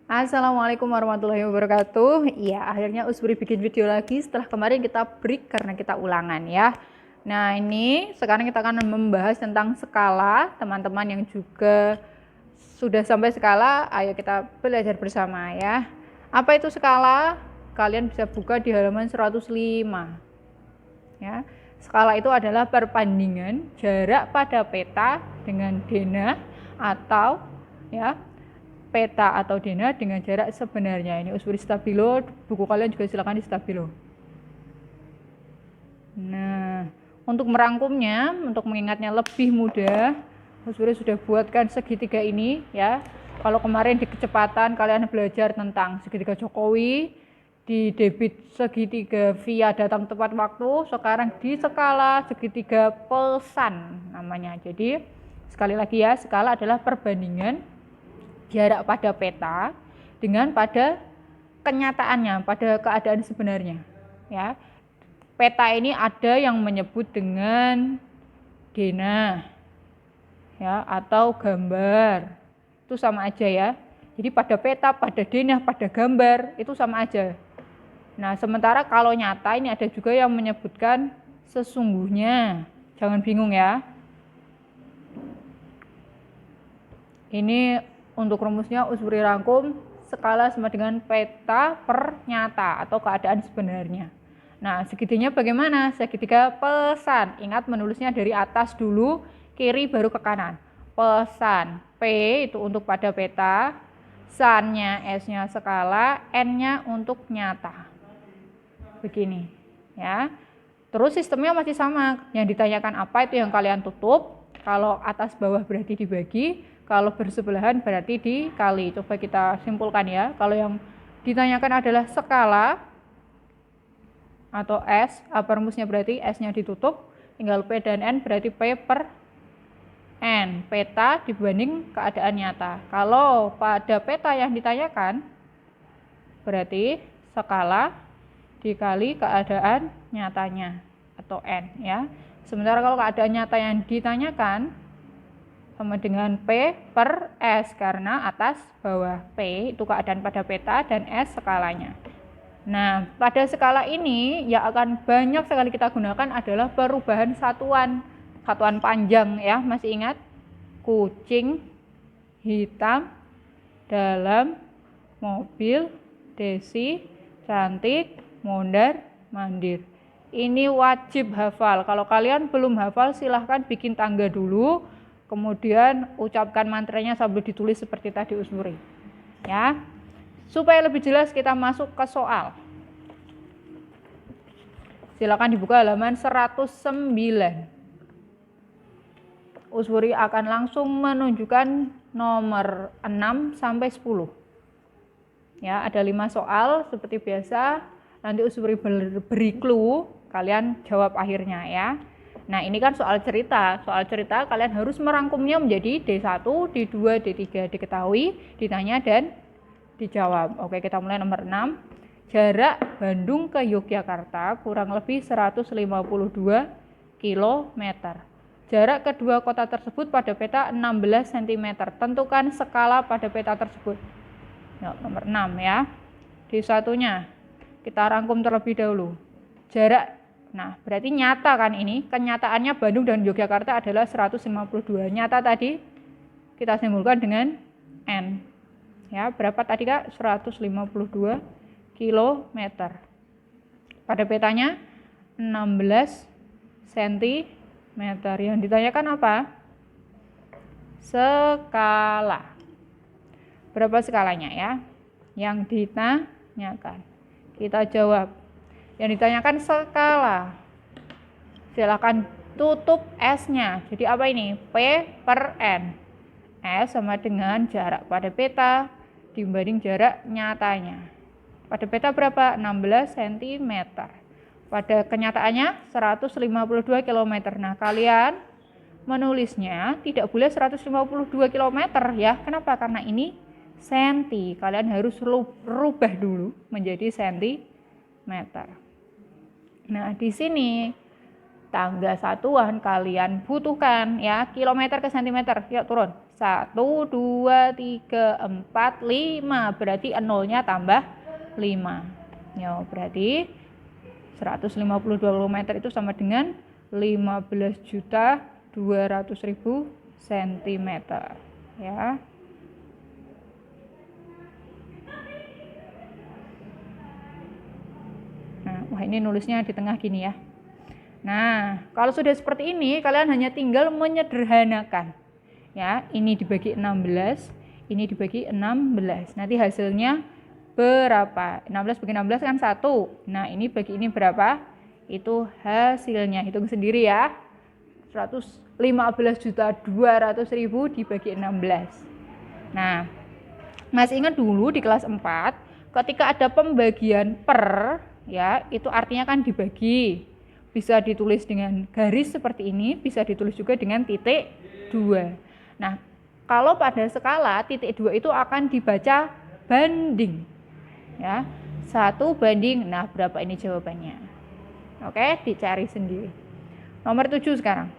Assalamualaikum warahmatullahi wabarakatuh. Iya, akhirnya Usbri bikin video lagi setelah kemarin kita break karena kita ulangan ya. Nah, ini sekarang kita akan membahas tentang skala. Teman-teman yang juga sudah sampai skala, ayo kita belajar bersama ya. Apa itu skala? Kalian bisa buka di halaman 105. Ya. Skala itu adalah perbandingan jarak pada peta dengan denah atau ya peta atau denah dengan jarak sebenarnya. Ini Usbri Stabilo, buku kalian juga silakan di Stabilo. Nah, untuk merangkumnya, untuk mengingatnya lebih mudah, Usbri sudah buatkan segitiga ini ya. Kalau kemarin di kecepatan kalian belajar tentang segitiga Jokowi, di debit segitiga via datang tepat waktu, sekarang di skala segitiga pesan namanya. Jadi sekali lagi ya, skala adalah perbandingan jarak pada peta dengan pada kenyataannya, pada keadaan sebenarnya ya. Peta ini ada yang menyebut dengan denah ya atau gambar, itu sama aja ya. Jadi pada peta, pada denah, pada gambar itu sama aja. Nah, sementara kalau nyata ini ada juga yang menyebutkan sesungguhnya, jangan bingung ya. Ini untuk rumusnya Usbri rangkum, skala sama dengan peta per nyata atau keadaan sebenarnya. Nah, segitinya bagaimana? Segitiga pesan. Ingat menulisnya dari atas dulu, kiri baru ke kanan. Pesan. P itu untuk pada peta, san-nya, S-nya skala, N-nya untuk nyata. Begini, ya. Terus sistemnya masih sama. Yang ditanyakan apa itu yang kalian tutup. Kalau atas bawah berarti dibagi. Kalau bersebelahan berarti dikali. Coba kita simpulkan ya. Kalau yang ditanyakan adalah skala atau S, apa rumusnya berarti S-nya ditutup, tinggal P dan N berarti P per N. Peta dibanding keadaan nyata. Kalau pada peta yang ditanyakan, berarti skala dikali keadaan nyatanya atau N ya. Sementara kalau keadaan nyata yang ditanyakan sama dengan P per S karena atas bawah. P itu keadaan pada peta dan S skalanya. Nah, pada skala ini yang akan banyak sekali kita gunakan adalah perubahan satuan. Satuan panjang ya, masih ingat? Kucing, hitam, dalam, mobil, desi, cantik, mondar, mandir. Ini wajib hafal. Kalau kalian belum hafal silahkan bikin tangga dulu. Kemudian ucapkan mantranya sambil ditulis seperti tadi Usbri. Ya. Supaya lebih jelas kita masuk ke soal. Silakan dibuka halaman 109. Usbri akan langsung menunjukkan nomor 6 sampai 10. Ya, ada 5 soal seperti biasa. Nanti Usbri beri clue, kalian jawab akhirnya ya. Nah, ini kan soal cerita. Soal cerita kalian harus merangkumnya menjadi D1, D2, D3. Diketahui, ditanya, dan dijawab. Oke, kita mulai nomor 6. Jarak Bandung ke Yogyakarta kurang lebih 152 km. Jarak kedua kota tersebut pada peta 16 cm. Tentukan skala pada peta tersebut. Ya, nomor 6 ya. D1-nya kita rangkum terlebih dahulu. Jarak, nah berarti nyata kan ini. Kenyataannya Bandung dan Yogyakarta adalah 152. Nyata tadi kita simpulkan dengan N. Ya, berapa tadi Kak? 152 km. Pada petanya 16 cm. Yang ditanyakan apa? Skala. Berapa skalanya ya? Yang ditanyakan. Kita jawab. Yang ditanyakan skala. Silakan tutup S-nya. Jadi apa ini? P per N. S sama dengan jarak pada peta dibanding jarak nyatanya. Pada peta berapa? 16 cm. Pada kenyataannya 152 km. Nah, kalian menulisnya tidak boleh 152 km ya. Kenapa? Karena ini senti. Kalian harus rubah dulu menjadi sentimeter. Nah, di sini tangga satuan kalian butuhkan ya, kilometer ke sentimeter. Yuk turun. 1, 2, 3, 4, 5. Berarti nolnya tambah 5. Ya, berarti 152 km itu sama dengan 15.200.000 cm. Ya. Nah, wah ini nulisnya di tengah gini ya. Nah, kalau sudah seperti ini, kalian hanya tinggal menyederhanakan. Ya, ini dibagi 16, ini dibagi 16. Nanti hasilnya berapa? 16 bagi 16 kan 1. Nah, ini bagi ini berapa? Itu hasilnya. Hitung sendiri ya. 115.200.000 dibagi 16. Nah, masih ingat dulu di kelas 4, ketika ada pembagian per, ya, itu artinya kan dibagi. Bisa ditulis dengan garis seperti ini, bisa ditulis juga dengan titik 2. Nah, kalau pada skala titik 2 itu akan dibaca banding. Ya, 1 banding, nah berapa ini jawabannya? Oke, dicari sendiri. Nomor 7 sekarang.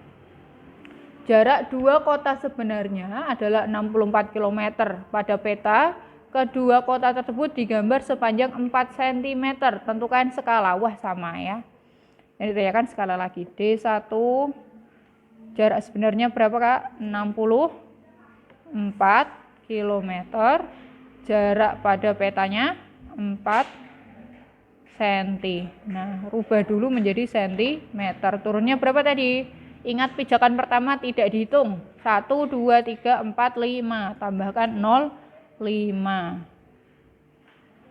Jarak dua kota sebenarnya adalah 64 km. Pada peta, kedua kota tersebut digambar sepanjang 4 cm. Tentukan skala. Wah, sama ya. Yang ditanyakan skala lagi. D1, jarak sebenarnya berapa Kak? 64 km. Jarak pada petanya 4 cm. Nah, rubah dulu menjadi cm. Turunnya berapa tadi? Ingat pijakan pertama tidak dihitung. 1, 2, 3, 4, 5. Tambahkan 0, 5.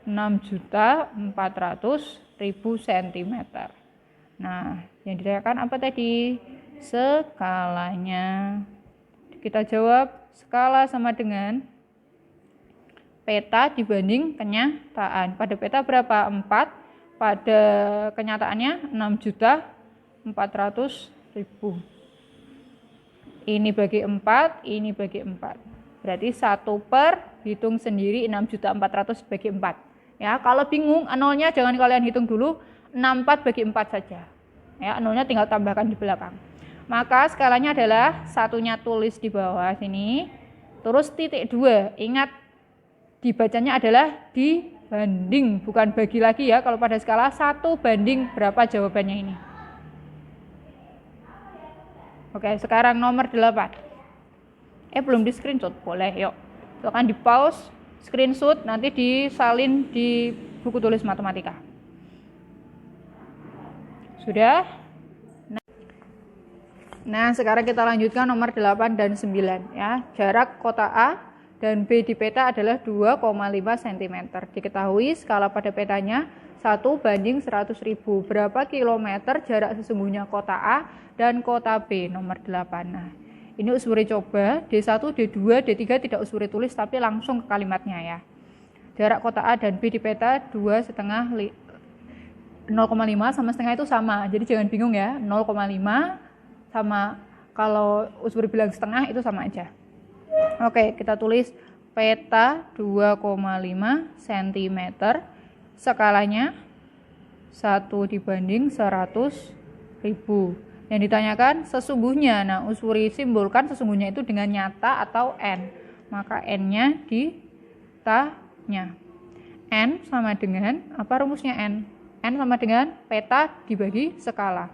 6.400.000 cm. Nah, yang ditanyakan apa tadi? Skalanya. Kita jawab skala sama dengan peta dibanding kenyataan. Pada peta berapa? 4. Pada kenyataannya 6.400.000. Ini bagi 4, ini bagi 4. Berarti 1 per, hitung sendiri 6.400.000 bagi 4. Ya, kalau bingung nolnya jangan kalian hitung dulu, 64 bagi 4 saja. Ya, nolnya tinggal tambahkan di belakang. Maka skalanya adalah satunya tulis di bawah sini, terus titik 2. Ingat dibacanya adalah dibanding, bukan bagi lagi ya. Kalau pada skala 1 banding berapa jawabannya ini? Oke, sekarang nomor 8. Belum di screenshot, boleh yuk. Silahkan di pause, screenshot, nanti disalin di buku tulis matematika. Sudah? Nah, sekarang kita lanjutkan nomor 8 dan 9 ya. Jarak kota A dan B di peta adalah 2,5 cm. Diketahui skala pada petanya 1 banding 100.000. Berapa kilometer jarak sesungguhnya kota A dan kota B? Nomor 8. Nah, ini usuri coba. D1, D2, D3 tidak usuri tulis tapi langsung ke kalimatnya ya. Jarak kota A dan B di peta 2,5 0,5 sama setengah itu sama. Jadi jangan bingung ya. 0,5 sama kalau usuri bilang setengah itu sama aja. Oke, kita tulis peta 2,5 cm. Skalanya 1 dibanding 100.000. Yang ditanyakan sesungguhnya. Nah, usuri simbolkan sesungguhnya itu dengan nyata atau N. Maka N-nya ditanya. N sama dengan, apa rumusnya N? N sama dengan peta dibagi skala.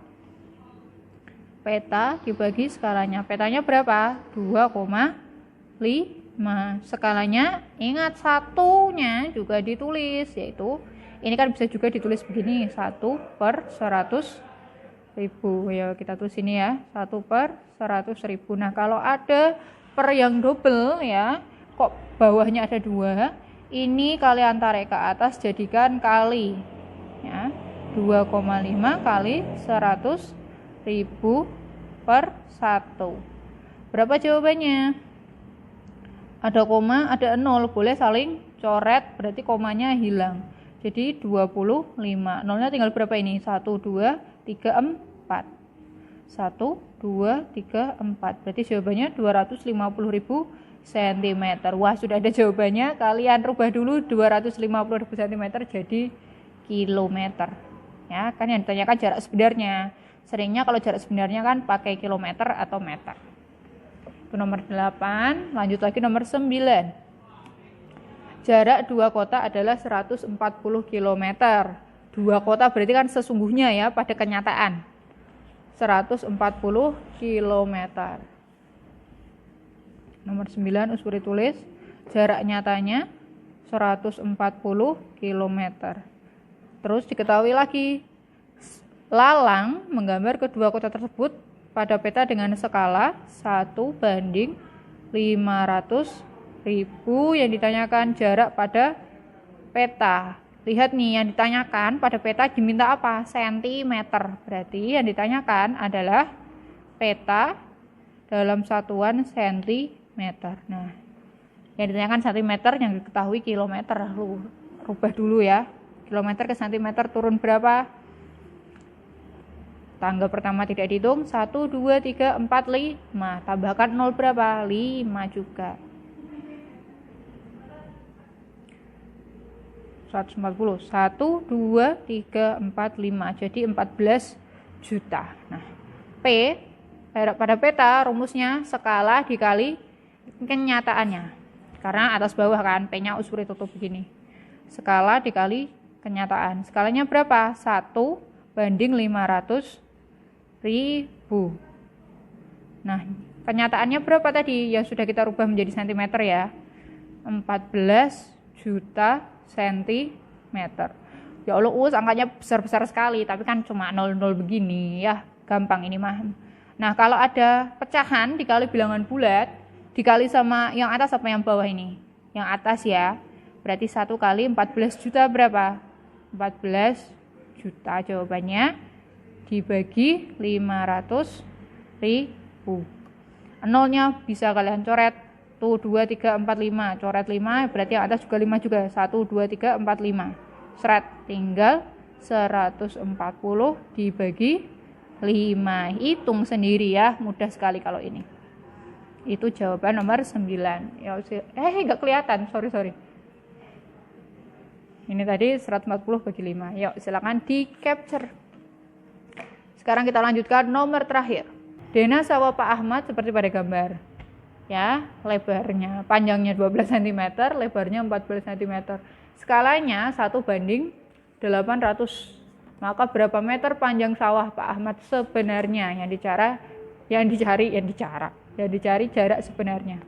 Peta dibagi skalanya. Petanya berapa? 2,5. Skalanya, ingat satunya juga ditulis, yaitu ini kan bisa juga ditulis begini, 1 per 100.000. Ya, kita tulis ini ya, 1 per 100.000. Nah, kalau ada per yang double ya, kok bawahnya ada 2, ini kalian tarik ke atas jadikan kali ya, 2,5 kali 100.000 per 1. Berapa jawabannya? Ada koma, ada 0, boleh saling coret, berarti komanya hilang. Jadi 25. Nolnya tinggal berapa ini? 1, 2, 3, 4. 1, 2, 3, 4. Berarti jawabannya 250.000 cm. Wah, sudah ada jawabannya. Kalian rubah dulu 250.000 cm jadi kilometer. Ya, kan yang ditanyakan jarak sebenarnya. Seringnya kalau jarak sebenarnya kan pakai kilometer atau meter. Itu nomor 8. Lanjut lagi nomor 9. Jarak dua kota adalah 140 km. Dua kota berarti kan sesungguhnya ya pada kenyataan. 140 km. Nomor 9 Uswuri tulis. Jarak nyatanya 140 km. Terus diketahui lagi, Lalang menggambar kedua kota tersebut pada peta dengan skala 1/500.000 yang ditanyakan jarak pada peta. Lihat nih, yang ditanyakan pada peta diminta apa? Sentimeter. Berarti yang ditanyakan adalah peta dalam satuan sentimeter. Nah, yang ditanyakan sentimeter, yang diketahui kilometer. Lu rubah dulu ya. Kilometer ke sentimeter turun berapa? Tanggal pertama tidak dihitung. 1, 2, 3, 4, 5. Tambahkan 0 berapa? 5 juga. 140. 1, 2, 3, 4, 5. Jadi 14 juta. Nah, P pada peta rumusnya skala dikali kenyataannya. Karena atas bawah kan, P-nya Uswuri tutup begini. Skala dikali kenyataan. Skalanya berapa? 1/500.000. Nah, kenyataannya berapa tadi? Yang sudah kita rubah menjadi sentimeter ya. 14 juta sentimeter. Ya Allah, angkanya besar-besar sekali, tapi kan cuma 0,0 begini ya. Gampang ini mah. Nah, kalau ada pecahan dikali bilangan bulat, dikali sama yang atas apa yang bawah ini? Yang atas ya. Berarti 1 kali 14 juta berapa? 14 juta jawabannya, dibagi 500.000. Nolnya bisa kalian coret. Tuh 2, 3, 4, 5. Coret 5, berarti yang atas juga 5 juga. 1, 2, 3, 4, 5. Seret, tinggal 140 dibagi 5. Hitung sendiri ya, mudah sekali kalau ini. Itu jawaban nomor 9. Ya, enggak kelihatan, sorry. Ini tadi 140 bagi 5. Yuk, silakan di capture. Sekarang kita lanjutkan nomor terakhir. Denah sawah Pak Ahmad seperti pada gambar. Ya, lebarnya, panjangnya 12 cm, lebarnya 14 cm. Skalanya 1/800. Maka berapa meter panjang sawah Pak Ahmad sebenarnya? Yang dicari jarak sebenarnya.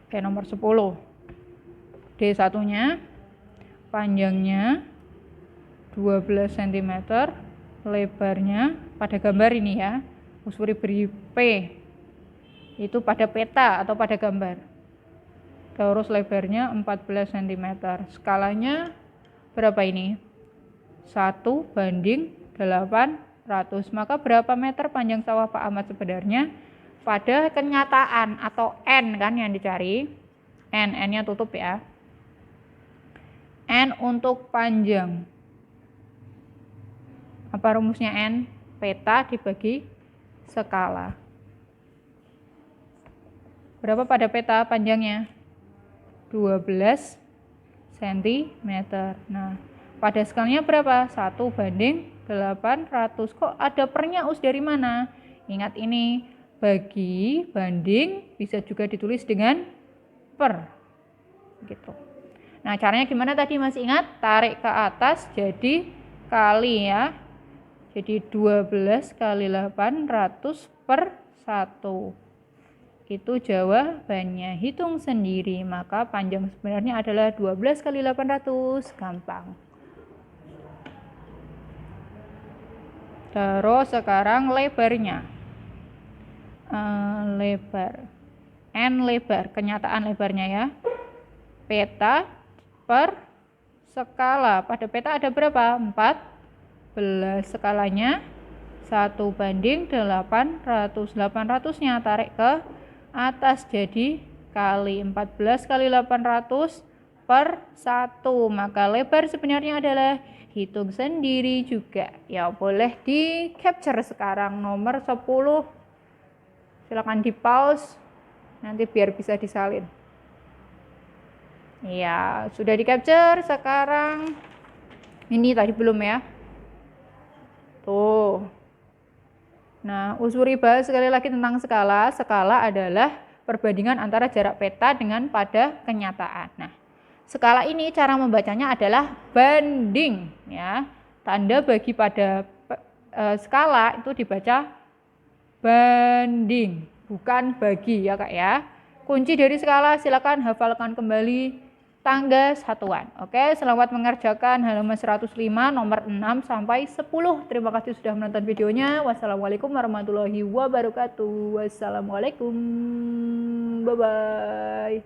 Oke, nomor 10. D1-nya panjangnya 12 cm, lebarnya pada gambar ini ya. Uswuri beri P. Itu pada peta atau pada gambar. Terus lebarnya 14 cm. Skalanya berapa ini? 1/800. Maka berapa meter panjang sawah Pak Ahmad sebenarnya? Pada kenyataan atau N kan yang dicari. N-nya tutup ya. N untuk panjang. Apa rumusnya N? Peta dibagi skala. Berapa pada peta panjangnya? 12 cm. Nah, pada skalanya berapa? 1/800. Kok ada pernya Us dari mana? Ingat ini, bagi, banding, bisa juga ditulis dengan per. Gitu. Nah, caranya gimana tadi masih ingat? Tarik ke atas jadi kali ya. Jadi 12 kali 800 per 1. Itu jawabannya. Hitung sendiri. Maka panjang sebenarnya adalah 12 kali 800. Gampang. Terus sekarang lebarnya. Lebar. N lebar. Kenyataan lebarnya ya. Peta per skala. Pada peta ada berapa? 14. Skalanya 1/800. 800-nya tarik ke atas jadi kali 14 kali 800 per 1. Maka lebar sebenarnya adalah, hitung sendiri juga. Ya, boleh di capture sekarang nomor 10. Silakan di pause. Nanti biar bisa disalin. Ya, sudah di capture sekarang. Ini tadi belum ya. Tuh. Nah, usuri bahas sekali lagi tentang skala. Skala adalah perbandingan antara jarak peta dengan pada kenyataan. Nah, skala ini cara membacanya adalah banding ya. Tanda bagi pada skala itu dibaca banding, bukan bagi ya Kak ya. Kunci dari skala silakan hafalkan kembali tangga satuan. Oke, selamat mengerjakan halaman 105 nomor 6 sampai 10. Terima kasih sudah menonton videonya. Wassalamualaikum warahmatullahi wabarakatuh. Wassalamualaikum. Bye bye.